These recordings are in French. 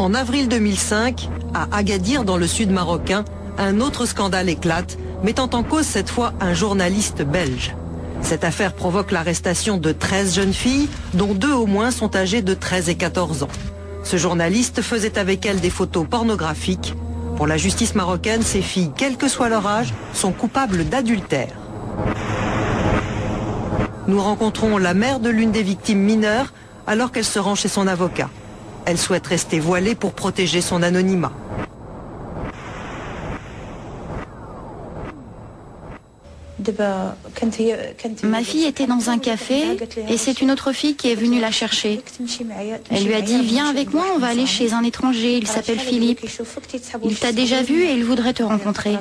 En avril 2005, à Agadir, dans le sud marocain, un autre scandale éclate, mettant en cause cette fois un journaliste belge. Cette affaire provoque l'arrestation de 13 jeunes filles, dont 2 au moins sont âgées de 13 et 14 ans. Ce journaliste faisait avec elles des photos pornographiques. Pour la justice marocaine, ces filles, quel que soit leur âge, sont coupables d'adultère. Nous rencontrons la mère de l'une des victimes mineures alors qu'elle se rend chez son avocat. Elle souhaite rester voilée pour protéger son anonymat. Ma fille était dans un café et c'est une autre fille qui est venue la chercher. Elle lui a dit « Viens avec moi, on va aller chez un étranger, il s'appelle Philippe. Il t'a déjà vu et il voudrait te rencontrer. »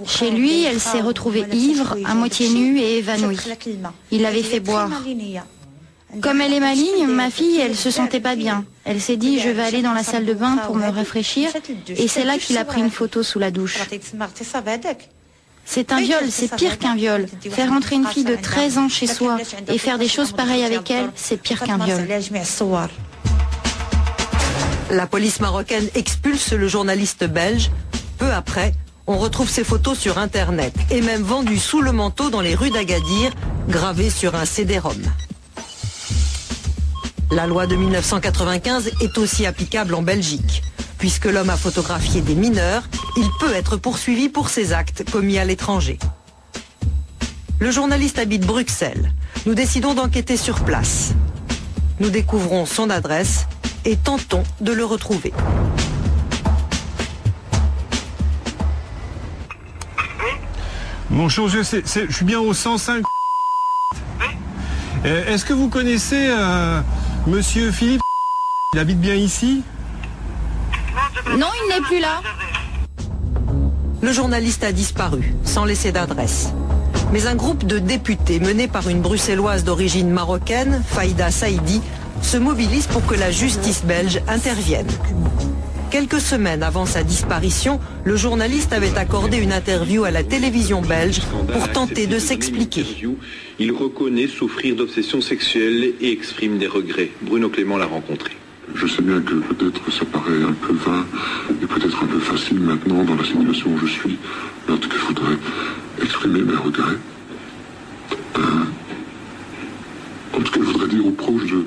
Chez lui, elle s'est retrouvée ivre, à moitié nue et évanouie. Il l'avait fait boire. Comme elle est maligne, ma fille, elle se sentait pas bien. Elle s'est dit, je vais aller dans la salle de bain pour me rafraîchir, et c'est là qu'il a pris une photo sous la douche. C'est un viol, c'est pire qu'un viol. Faire entrer une fille de 13 ans chez soi et faire des choses pareilles avec elle, c'est pire qu'un viol. La police marocaine expulse le journaliste belge. Peu après, on retrouve ces photos sur Internet et même vendues sous le manteau dans les rues d'Agadir, gravées sur un CD-ROM. La loi de 1995 est aussi applicable en Belgique. Puisque l'homme a photographié des mineurs, il peut être poursuivi pour ses actes commis à l'étranger. Le journaliste habite Bruxelles. Nous décidons d'enquêter sur place. Nous découvrons son adresse et tentons de le retrouver. Bonjour, je suis bien au 105. Est-ce que vous connaissez Monsieur Philippe? Il habite bien ici? Non, il n'est plus là. Le journaliste a disparu, sans laisser d'adresse. Mais un groupe de députés mené par une bruxelloise d'origine marocaine, Faïda Saïdi, se mobilise pour que la justice belge intervienne. Quelques semaines avant sa disparition, le journaliste avait accordé une interview à la télévision belge pour tenter de s'expliquer. Il reconnaît souffrir d'obsession sexuelle et exprime des regrets. Bruno Clément l'a rencontré. Je sais bien que peut-être ça paraît un peu vain et peut-être un peu facile maintenant dans la situation où je suis, mais en tout cas je voudrais exprimer mes regrets. En tout cas je voudrais dire aux proches de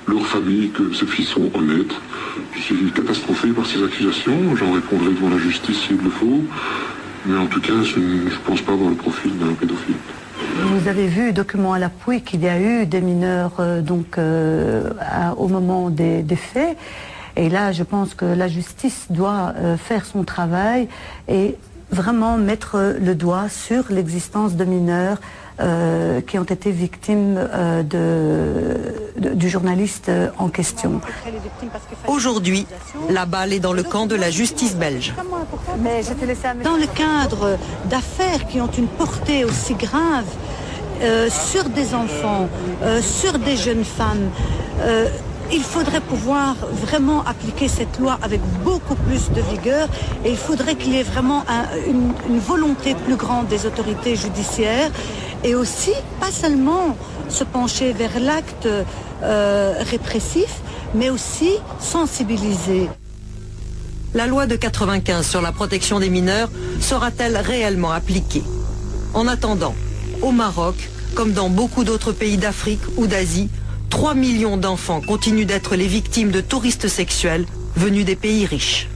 leur famille que ces filles sont honnêtes. Je suis catastrophé par ces accusations, j'en répondrai devant la justice s'il le faut, mais en tout cas je ne pense pas avoir le profil d'un pédophile. Vous avez vu, document à l'appui, qu'il y a eu des mineurs au moment des faits. Et là, je pense que la justice doit faire son travail et vraiment mettre le doigt sur l'existence de mineurs qui ont été victimes du journaliste en question. Aujourd'hui, la balle est dans le camp de la justice belge. Dans le cadre d'affaires qui ont une portée aussi grave sur des enfants, sur des jeunes femmes, il faudrait pouvoir vraiment appliquer cette loi avec beaucoup plus de vigueur et il faudrait qu'il y ait vraiment une volonté plus grande des autorités judiciaires et aussi, pas seulement se pencher vers l'acte répressif, mais aussi sensibiliser. La loi de 95 sur la protection des mineurs sera-t-elle réellement appliquée? En attendant, au Maroc, comme dans beaucoup d'autres pays d'Afrique ou d'Asie, 3 millions d'enfants continuent d'être les victimes de touristes sexuels venus des pays riches.